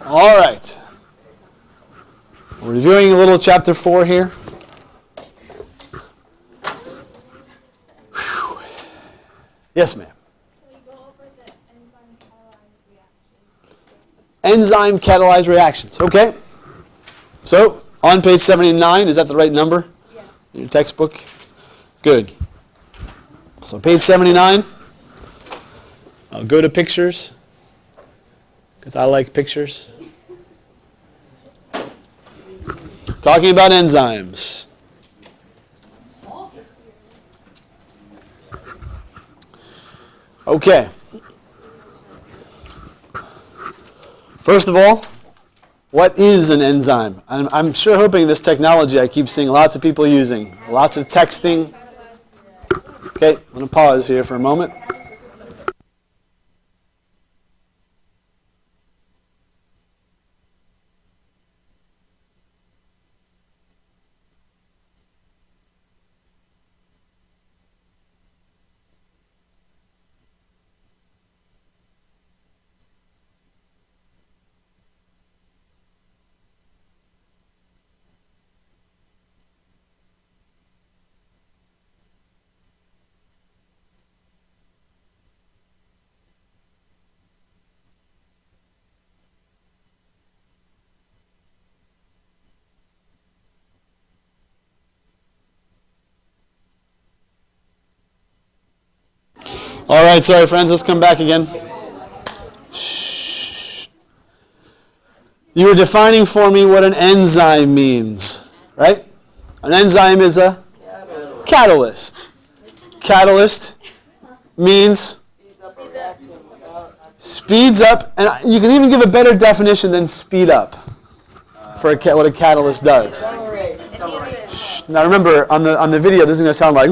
All right. We're reviewing a little chapter 4 here. Whew. Yes, ma'am. Can we go over the enzyme catalyzed reactions? Enzyme catalyzed reactions. Okay. So, on page 79, is that the right number? Yes. In your textbook? Good. So, page 79. I'll go to pictures, because I like pictures. Talking about enzymes. Okay. First of all, what is an enzyme? I'm sure hoping this technology I keep seeing lots of people using. Lots of texting. Okay, I'm going to pause here for a moment. All right, sorry friends, let's come back again. Shh. You were defining for me what an enzyme means, right? An enzyme is a catalyst. Catalyst means speeds up, and you can even give a better definition than speed up for what a catalyst does. Shh. Now remember, on the video, this is going to sound like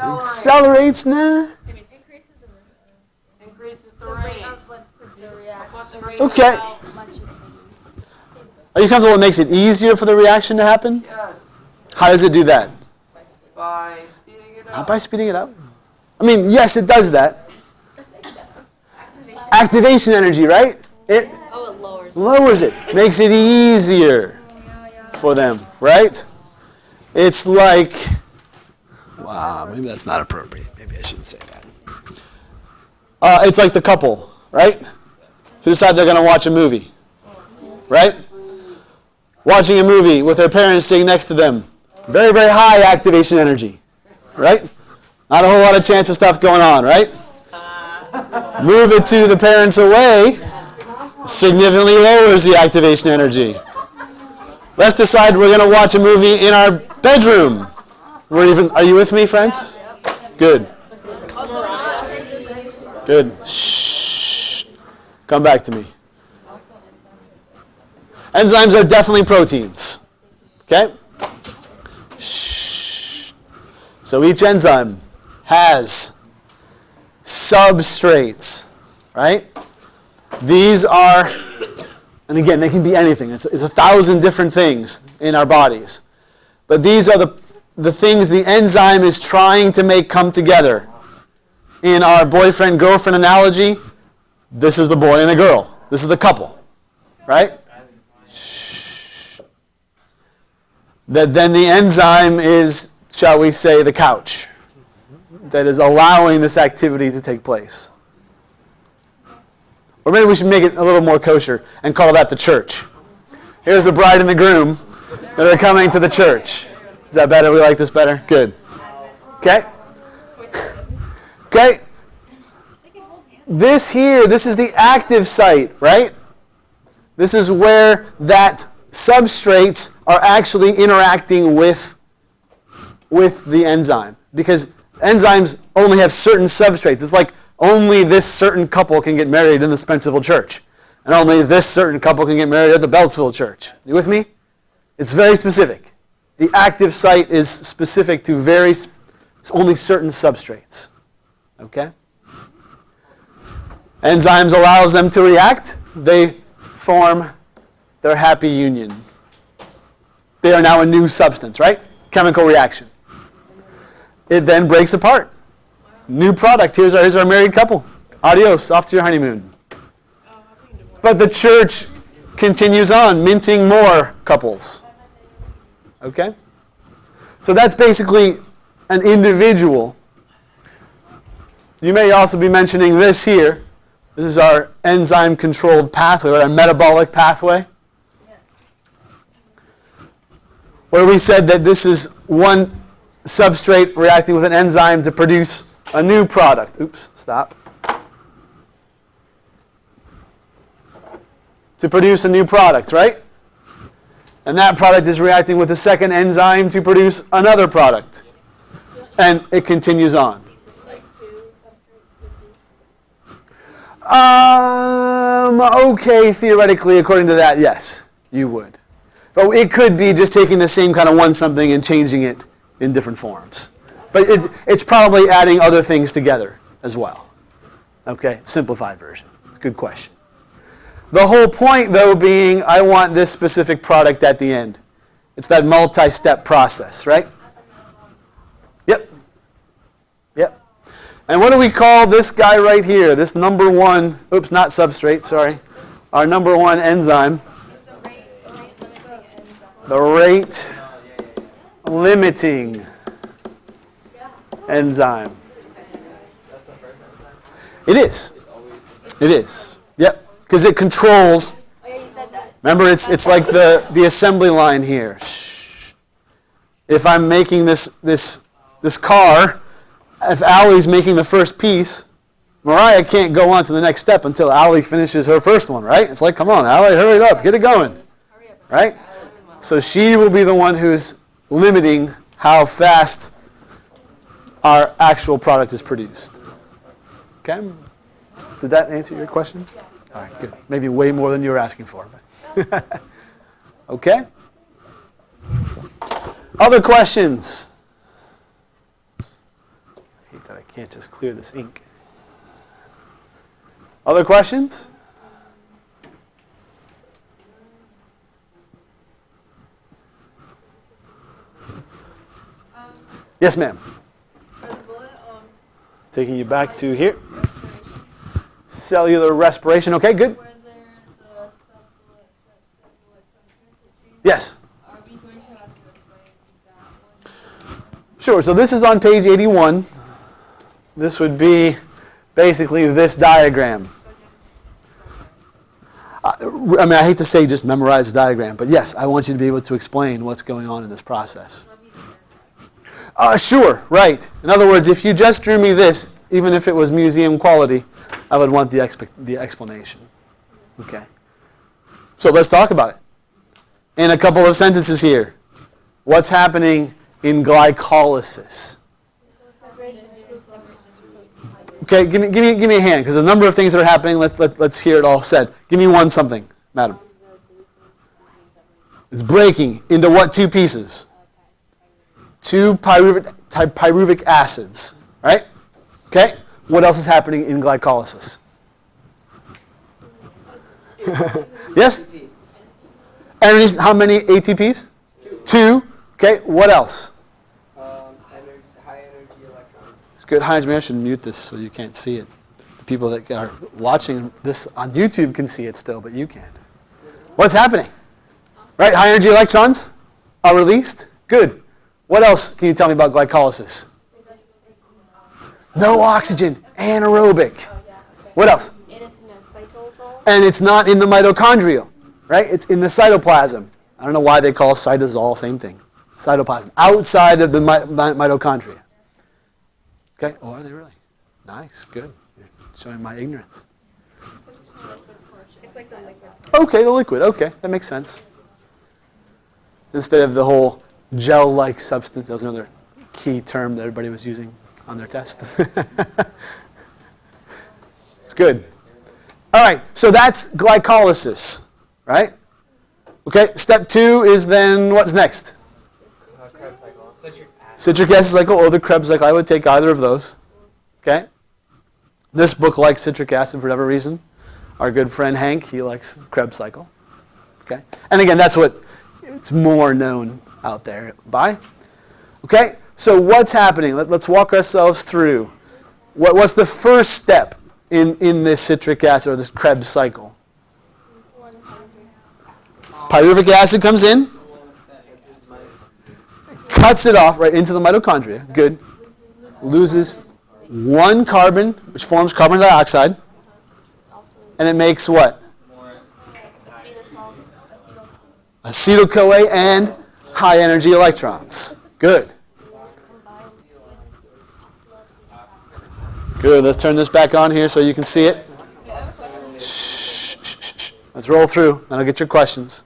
accelerates, nah. Increases the rate. Okay. Are you comfortable it makes it easier for the reaction to happen? Yes. How does it do that? By speeding it up. Not by speeding it up. I mean, yes, it does that. Activation energy, right? It lowers it. Makes it easier for them, right? It's like... Wow, maybe that's not appropriate. Maybe I shouldn't say that. It's like the couple, right? Who decide they're going to watch a movie, right? Watching a movie with their parents sitting next to them. Very, very high activation energy, right? Not a whole lot of chance of stuff going on, right? Move it to the parents away, significantly lowers the activation energy. Let's decide we're going to watch a movie in our bedroom. Are you with me, friends? Good. Good. Shh. Come back to me. Enzymes are definitely proteins. Okay? Shh. So each enzyme has substrates, right? These are, and again, they can be anything. It's 1,000 different things in our bodies. But these are the things the enzyme is trying to make come together. In our boyfriend-girlfriend analogy, this is the boy and the girl. This is the couple, right? Shh. That then the enzyme is, shall we say, the couch that is allowing this activity to take place. Or maybe we should make it a little more kosher and call that the church. Here's the bride and the groom that are coming to the church. Is that better? We like this better? Good. Okay? Okay? This is the active site, right? This is where that substrates are actually interacting with the enzyme. Because enzymes only have certain substrates. It's like only this certain couple can get married in the Spencerville church. And only this certain couple can get married at the Beltsville church. You with me? It's very specific. The active site is specific to only certain substrates. Okay? Enzymes allows them to react. They form their happy union. They are now a new substance, right? Chemical reaction. It then breaks apart. New product. Here's our married couple. Adios, off to your honeymoon. But the church continues on, minting more couples. Okay? So that's basically an individual. You may also be mentioning this here. This is our enzyme-controlled pathway, or our metabolic pathway, where we said that this is one substrate reacting with an enzyme to produce a new product. Oops, stop. To produce a new product, right? And that product is reacting with a second enzyme to produce another product. And it continues on. Okay, theoretically, according to that, yes, you would. But it could be just taking the same kind of one something and changing it in different forms. But it's probably adding other things together as well. Okay, simplified version. Good question. The whole point, though, being I want this specific product at the end. It's that multi-step process, right? Yep. Yep. And what do we call this guy right here? This number one, oops, not substrate, sorry. Our number one enzyme. It's the rate limiting enzyme. The rate limiting enzyme. It is. It is. Yep. Because it controls. Oh yeah, you said that. Remember, it's like the assembly line here. Shh. If I'm making this car, if Allie's making the first piece, Mariah can't go on to the next step until Allie finishes her first one, right? It's like, come on, Allie, hurry it up, get it going, right? So she will be the one who's limiting how fast our actual product is produced. Okay? Did that answer your question? All right, good. Maybe way more than you were asking for. Okay? Other questions? I hate that I can't just clear this ink. Other questions? Yes, ma'am. For the bullet, Taking you back to here. Cellular respiration. Okay, good. where there's a self-select transfer gene, Yes. are we going to have to explain that one? Sure. So this is on page 81. This would be basically this diagram. I mean, I hate to say just memorize the diagram, but yes, I want you to be able to explain what's going on in this process. Sure, right. In other words, if you just drew me this, even if it was museum quality, I would want the explanation. Okay. So let's talk about it. In a couple of sentences here. What's happening in glycolysis? Okay, give me a hand, because there's a number of things that are happening. Let's hear it all said. Give me one something, madam. It's breaking into what two pieces? Two pyruvic acids, right? Okay. What else is happening in glycolysis? Yes? And how many ATPs? Two. Okay. What else? High energy electrons. It's good. High energy. I should mute this so you can't see it. The people that are watching this on YouTube can see it still, but you can't. What's happening? Right? High energy electrons are released. Good. What else can you tell me about glycolysis? No oxygen. Anaerobic. What else? It is in the cytosol. And it's not in the mitochondria, right? It's in the cytoplasm. I don't know why they call cytosol, same thing. Cytoplasm. Outside of the mitochondria. Okay? Oh, are they really? Nice. Good. You're showing my ignorance. It's like the liquid. Okay, the liquid. Okay, that makes sense. Instead of the whole gel-like substance, that was another key term that everybody was using on their test. It's good. All right, so that's glycolysis, right? Okay, step 2 is then what's next? Krebs cycle. Citric acid. Citric acid cycle or the Krebs cycle. I would take either of those. Okay? This book likes citric acid for whatever reason. Our good friend Hank, he likes Krebs cycle. Okay? And again, that's what it's more known out there by. Okay? So what's happening? Let's walk ourselves through. What's the first step in this citric acid or this Krebs cycle? Pyruvic acid comes in, cuts it off right into the mitochondria. Good. Loses one carbon, which forms carbon dioxide, and it makes what? Acetyl-CoA and high energy electrons. Good. Good. Let's turn this back on here so you can see it. Shh, shh, shh, shh. Let's roll through, then I'll get your questions.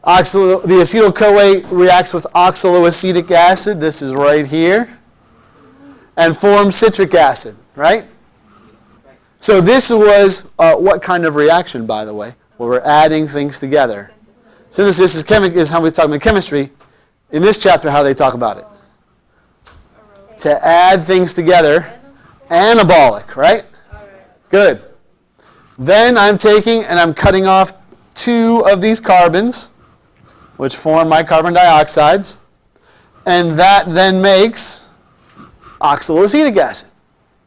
The acetyl-CoA reacts with oxaloacetic acid. This is right here. And forms citric acid, right? So this was what kind of reaction, by the way, where we're adding things together. Synthesis is how we talk about chemistry. In this chapter, how they talk about it. To add things together. Anabolic, right? Good. Then I'm taking and I'm cutting off 2 of these carbons, which form my carbon dioxides. And that then makes oxaloacetic acid,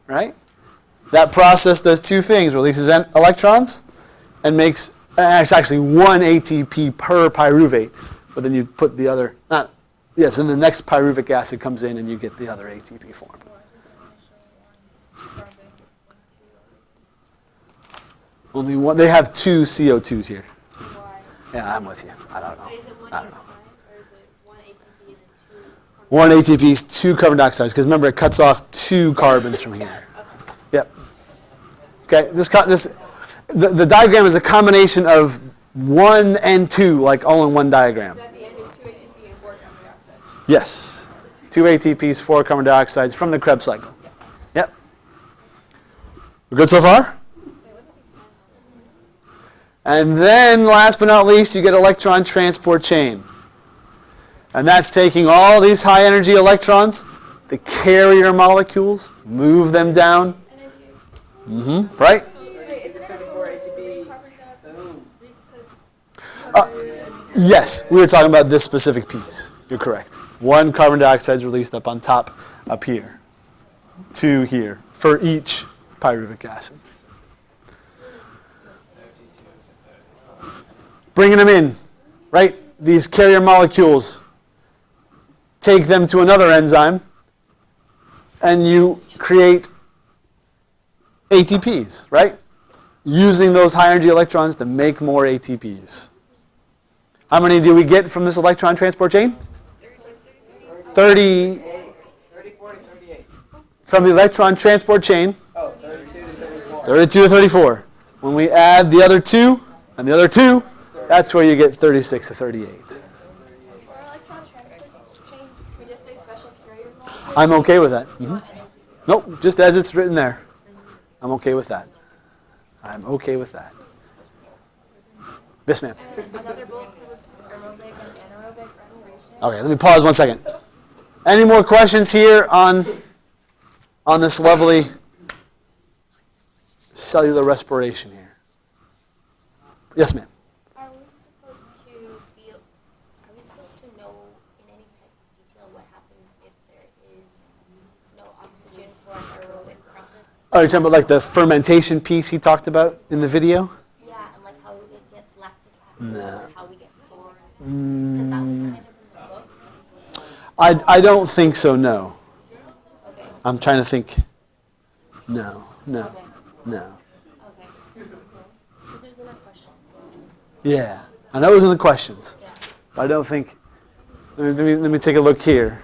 right? That process does 2 things. Releases electrons and makes, it's actually 1 ATP per pyruvate. But then you put the other, then the next pyruvic acid comes in and you get the other ATP form. Only one, they have 2 CO2s here. Yeah, I'm with you. I don't know. I don't know. 1 ATP is 2 carbon dioxides, because remember it cuts off 2 carbons from here. Yep. Okay. The diagram is a combination of 1 and 2, like all in one diagram. At the end is 2 ATP and 4 carbon dioxide. Yes. 2 ATPs, 4 carbon dioxides from the Krebs cycle. Yep. We're good so far? And then, last but not least, you get electron transport chain. And that's taking all these high energy electrons, the carrier molecules, move them down. Right? Wait, isn't it a total of 3 carbon dioxide? Yes, we were talking about this specific piece. You're correct. 1 carbon dioxide is released up on top, up here. 2 here, for each pyruvic acid. Bringing them in, right? These carrier molecules, take them to another enzyme, and you create ATPs, right? Using those high energy electrons to make more ATPs. How many do we get from this electron transport chain? 30. 34 to 38. From the electron transport chain, 32 to 34. 32 to 34. When we add the other 2 and the other 2, that's where you get 36 to 38. For electron transport chain, we just say special carrier molecule. I'm okay with that. Nope, just as it's written there. I'm okay with that. I'm okay with that. Yes, ma'am. And another bullet was aerobic and anaerobic respiration. Okay, let me pause 1 second. Any more questions here on this lovely cellular respiration here? Yes, ma'am. Are we supposed to know in any type of detail what happens if there is no oxygen for an aerobic process? Oh, you're talking about like the fermentation piece he talked about in the video? Yeah, and like how it gets lactic acid, or how we get sore. Because that was kind of in the book. I don't think so, no. Okay. I'm trying to think. No. Okay. No. Okay. Because it was in our questions. So Yeah, I know it was in the questions. yeah. But I don't think. Let me take a look here.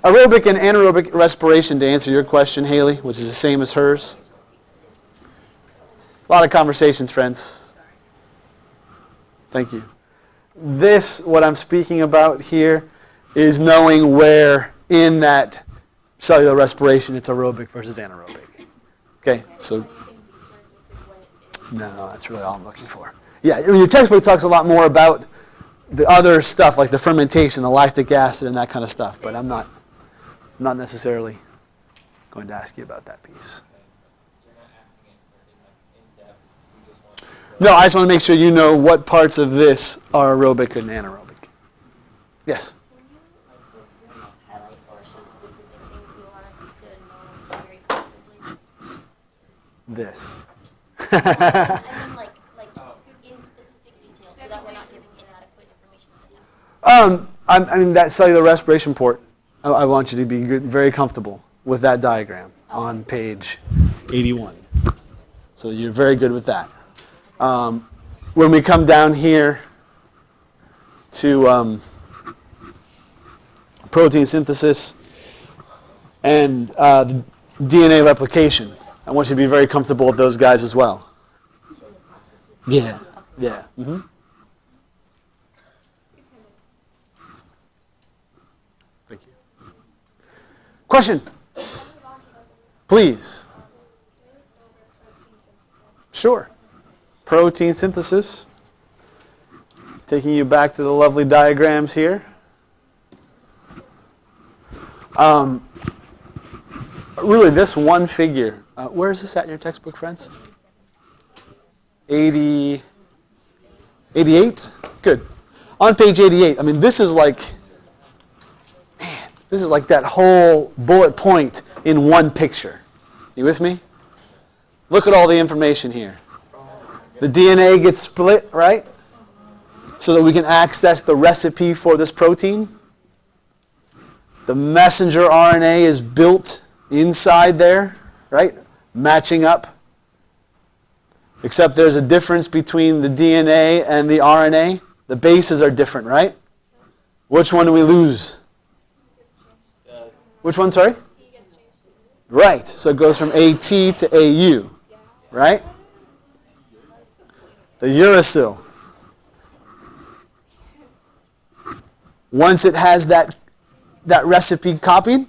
Aerobic and anaerobic respiration, to answer your question, Haley, which is the same as hers. A lot of conversations, friends. Thank you. What I'm speaking about here, is knowing where in that cellular respiration it's aerobic versus anaerobic. Okay, so no, that's really all I'm looking for. Yeah, I mean, your textbook talks a lot more about the other stuff like the fermentation, the lactic acid, and that kind of stuff. But I'm not necessarily going to ask you about that piece. No, I just want to make sure you know what parts of this are aerobic and anaerobic. Yes. Can you highlight or show specific things you want us to know very comfortably? this. I mean, like in specific detail, so that we're not giving inadequate information to the test. I mean, that cellular respiration port, I want you to be very comfortable with that diagram on page 81. So you're very good with that. When we come down here to protein synthesis and the DNA replication, I want you to be very comfortable with those guys as well. Yeah, yeah. Mm-hmm. Thank you. Question? Please. Sure. Protein synthesis. Taking you back to the lovely diagrams here. Really, this one figure. Where is this at in your textbook, friends? 88? Good. On page 88, I mean, this is like that whole bullet point in one picture. You with me? Look at all the information here. The DNA gets split, right? So that we can access the recipe for this protein. The messenger RNA is built inside there, right? Matching up. Except there's a difference between the DNA and the RNA. The bases are different, right? Which one do we lose? Which one, sorry? Right. So it goes from AT to AU, right? The uracil. Once it has that recipe copied,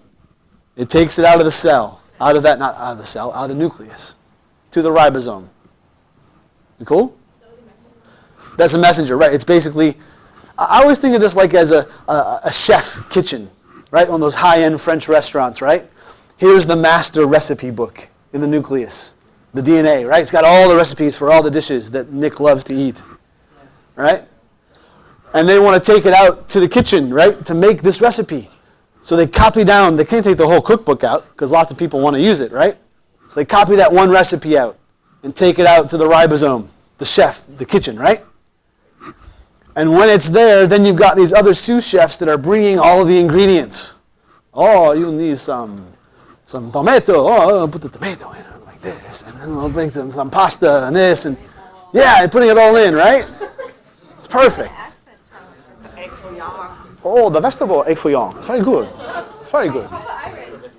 it takes it out of the cell, out of the nucleus, to the ribosome. You cool? That's a messenger, right? It's basically, I always think of this like as a chef kitchen, right? One of those high-end French restaurants, right? Here's the master recipe book in the nucleus, the DNA, right? It's got all the recipes for all the dishes that Nick loves to eat, right? And they want to take it out to the kitchen, right, to make this recipe. So they copy down, they can't take the whole cookbook out because lots of people want to use it, right? So they copy that one recipe out and take it out to the ribosome, the chef, the kitchen, right? And when it's there, then you've got these other sous chefs that are bringing all of the ingredients. Oh, you need some tomato. Oh, I'll put the tomato in it like this. And then we'll make some pasta and this. And yeah, putting it all in, right? It's perfect. Oh, the vegetable egg fouillon. It's very good. It's very good.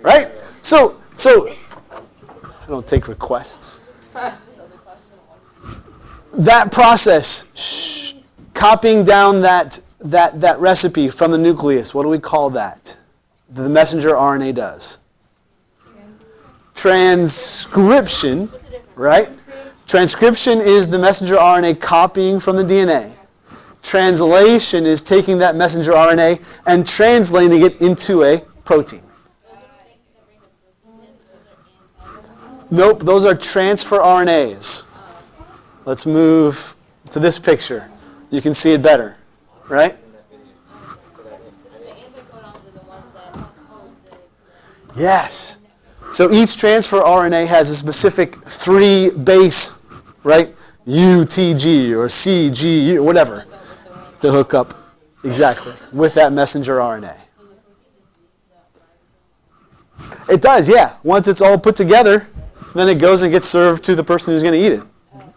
Right? So I don't take requests. That process, copying down that recipe from the nucleus, what do we call that? The messenger RNA does. Transcription, right? Transcription is the messenger RNA copying from the DNA. Translation is taking that messenger RNA and translating it into a protein. Nope, those are transfer RNAs. Let's move to this picture. You can see it better, right? Yes. So each transfer RNA has a specific 3 base, right? UTG or CG, whatever, to hook up exactly with that messenger RNA. It does, yeah. Once it's all put together, then it goes and gets served to the person who's going to eat it,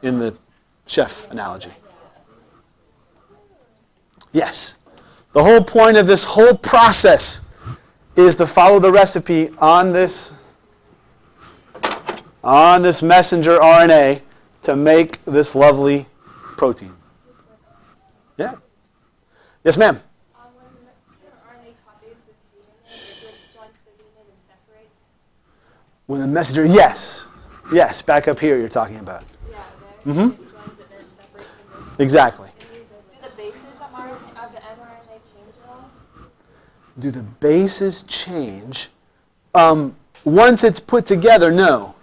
in the chef analogy. Yes. The whole point of this whole process is to follow the recipe on this messenger RNA to make this lovely protein. Yeah? Yes, ma'am? When the messenger RNA copies the DNA, it joins the DNA and separates. When the messenger, yes. Yes, back up here you're talking about. Yeah, there. It joins it and it separates. Exactly. Do the bases of the mRNA change at all? Do the bases change? Once it's put together, no.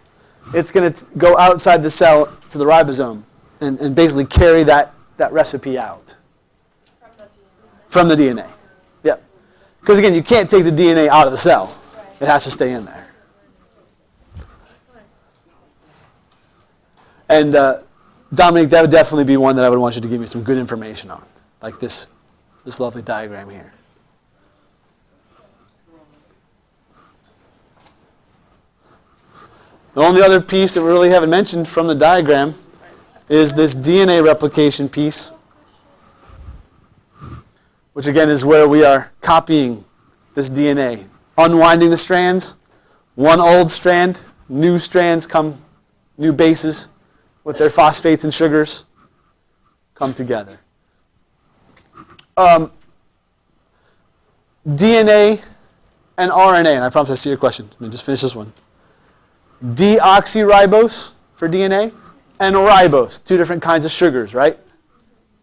It's going to go outside the cell to the ribosome and basically carry that recipe out. From the DNA. Yep. Because again, you can't take the DNA out of the cell. It has to stay in there. And Dominic, that would definitely be one that I would want you to give me some good information on, like this lovely diagram here. The only other piece that we really haven't mentioned from the diagram is this DNA replication piece, which again is where we are copying this DNA, unwinding the strands, one old strand, new strands come, new bases with their phosphates and sugars come together. DNA and RNA, and I promise I see your question. Let me just finish this one. Deoxyribose for DNA and ribose, two different kinds of sugars, right?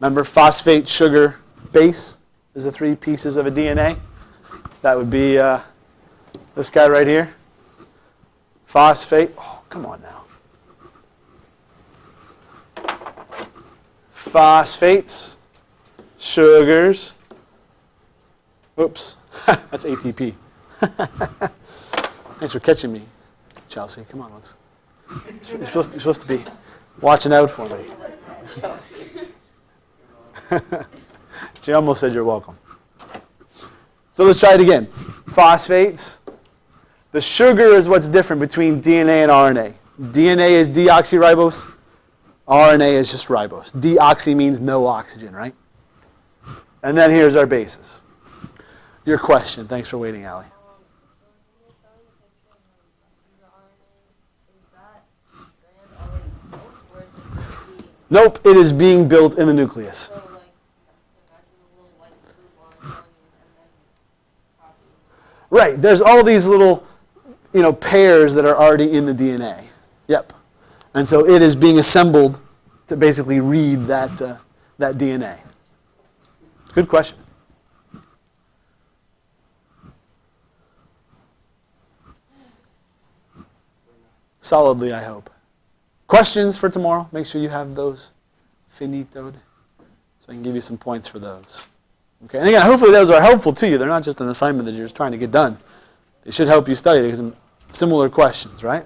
Remember, phosphate, sugar, base is the three pieces of a DNA. That would be this guy right here. Phosphate. Oh, come on now. Phosphates, sugars. Oops, that's ATP. Thanks for catching me, Chelsea. Come on, you're supposed to be watching out for me. She almost said you're welcome. So let's try it again. Phosphates. The sugar is what's different between DNA and RNA. DNA is deoxyribose. RNA is just ribose. Deoxy means no oxygen, right? And then here's our bases. Your question. Thanks for waiting, Allie. Nope, it is being built in the nucleus. Right, there's all these little, pairs that are already in the DNA. Yep. And so it is being assembled to basically read that DNA. Good question. Solidly, I hope. Questions for tomorrow? Make sure you have those finitoed so I can give you some points for those. Okay, and again, hopefully those are helpful to you. They're not just an assignment that you're just trying to get done. They should help you study. There's some similar questions, right?